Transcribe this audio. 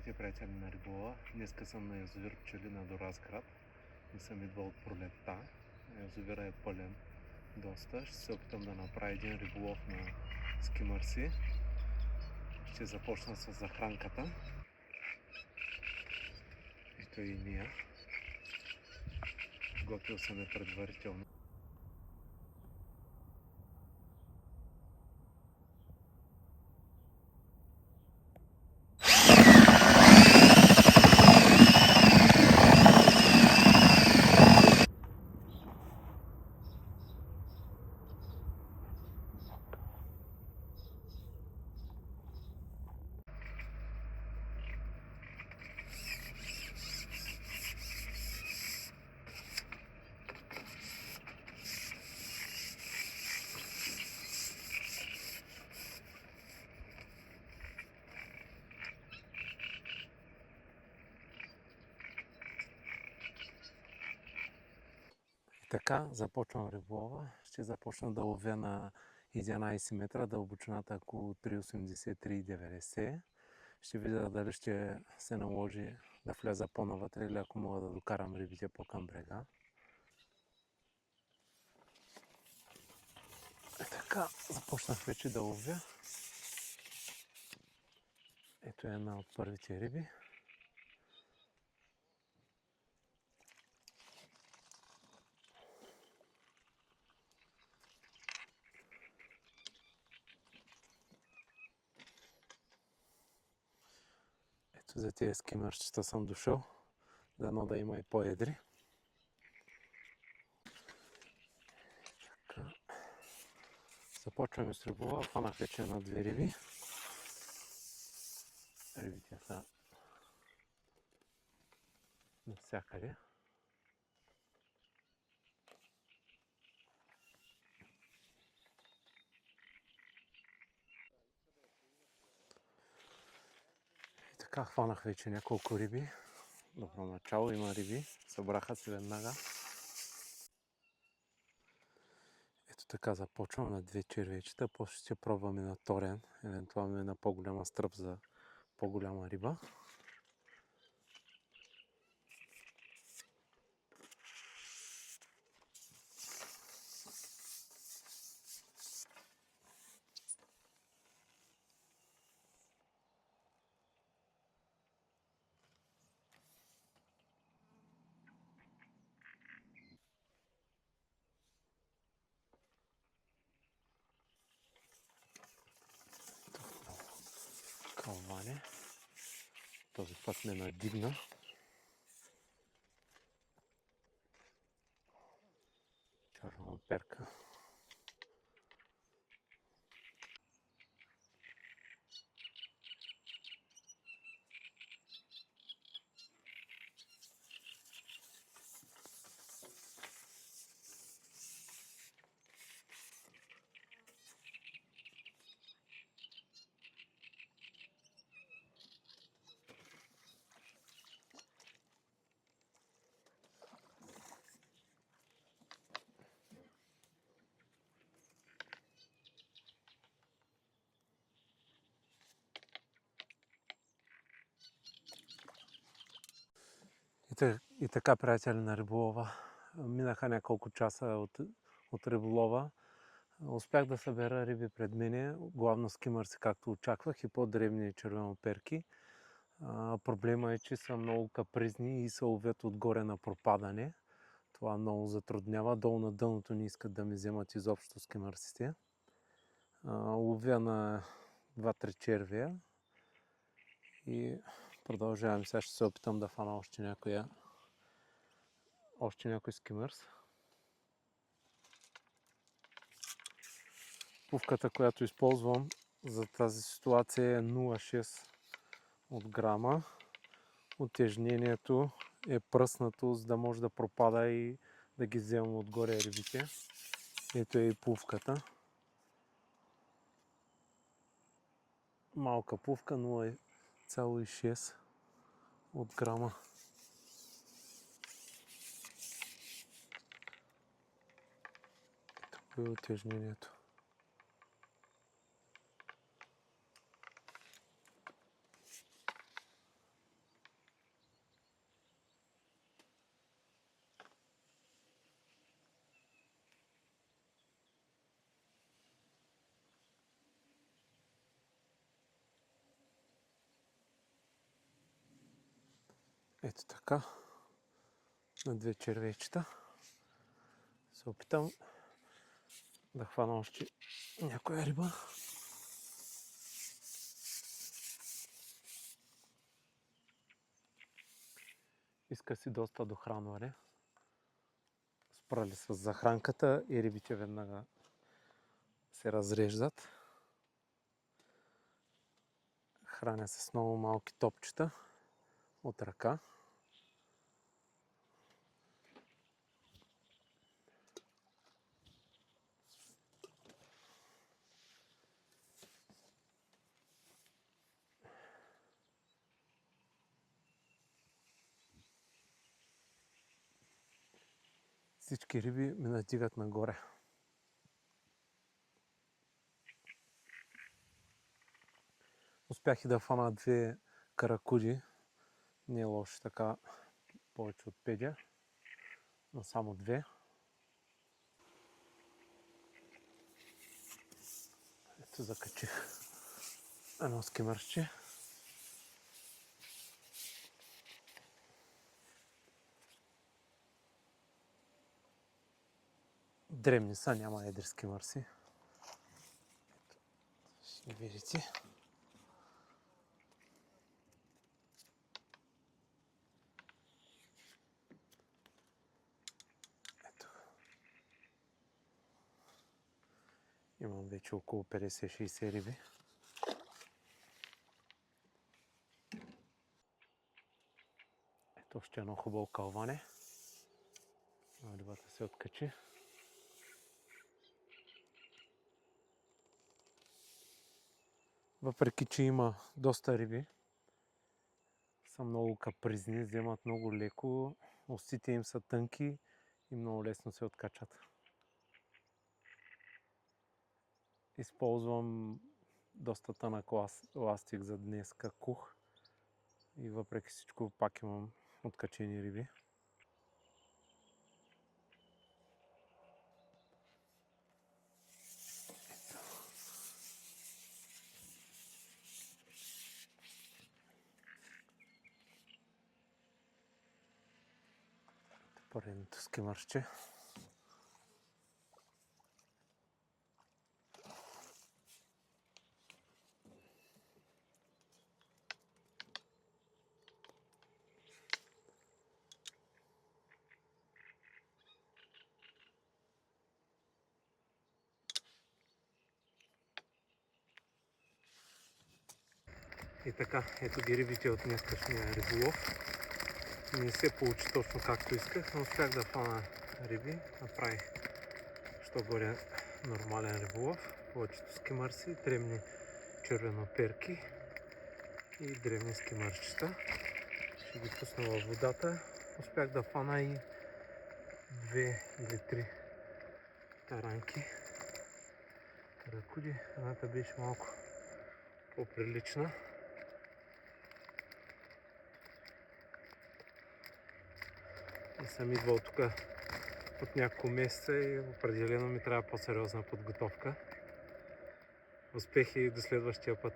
Здравейте, приятели на риболова. Днеска съм на язовир Пчелина до Разград и съм идвал от пролетта. Язовира е пълен доста. Ще се опитам да направя един риболов на скимърси. Ще започна с захранката. Ето и ние. Готвил съм я предварително. Така, започвам риболова. Ще започна да ловя на 11 метра, дълбочината около 3,80-3,90. Ще видя дали ще се наложи да вляза по-навътре или ако мога да докарам рибите по-към брега. Така, започнах вече да ловя. Ето е една от първите риби. Ето за тези скимърчета съм дошъл. Дано да има и по-едри. Започваме с риболова. Фанах вече на две риби. Рибите са навсякъде. И така хванах вече няколко риби. Добро начало, има риби. Събраха се веднага. Ето така започвам на две червечета. После ще пробваме на торен, евентуално и на по-голяма стръп за по-голяма риба. Калване. Този път ме надигна. Черна перка. И така, приятели на риболова, минаха няколко часа от риболова. Успях да събера риби пред мене, главно скимърси, както очаквах, и по-древни червеноперки. Проблема е, че са много капризни и се ловят отгоре на пропадане. Това много затруднява. Долу на дъното не искат да ми вземат изобщо скимърсите. Ловя на 2-3 червия и продължавам. Сега ще се опитам да фана още някой скимърс. Пувката, която използвам за тази ситуация е 0,6 от грама. Утежнението е пръснато, за да може да пропада и да ги вземам отгоре рибите. Ето е и пувката. Малка пувка, 0,6 от грама. Ето е утежнението. Ето така. На 2 червейчета. Се опитам да хвана още някоя риба. Иска си доста дохранване. Спрали с захранката и рибите веднага се разреждат. Храня се с много малки топчета от ръка. Всички риби ме надигат нагоре. Успях и да фана 2 каракуди. Не е лошо така, повече от 5, но само 2. Ето закачих едно скимърче. Дребни са, няма едри скимърси. Ще видите. Ето. Имам вече около 50-60 риби. Ето още едно хубаво кълване. Рибата се откачи. Въпреки че има доста риби, са много капризни, вземат много леко, устите им са тънки и много лесно се откачат. Използвам доста тънък ластик за днеска кух и въпреки всичко пак имам откачени риби. Поредното скимърче. И така, ето ги рибите от днескашния риболов. Не се получи точно както исках, но успях да фана риби. Направих що горе нормален риболов. Повечето скимърси, дребни червеноперки и дребни скимърчета. Ще ги пусна във водата. Успях да фана и 2 или 3 таранки. Каракуди. Едната беше малко по-прилична. И съм идвал тук от няколко месеца и определено ми трябва по-сериозна подготовка. Успехи и до следващия път!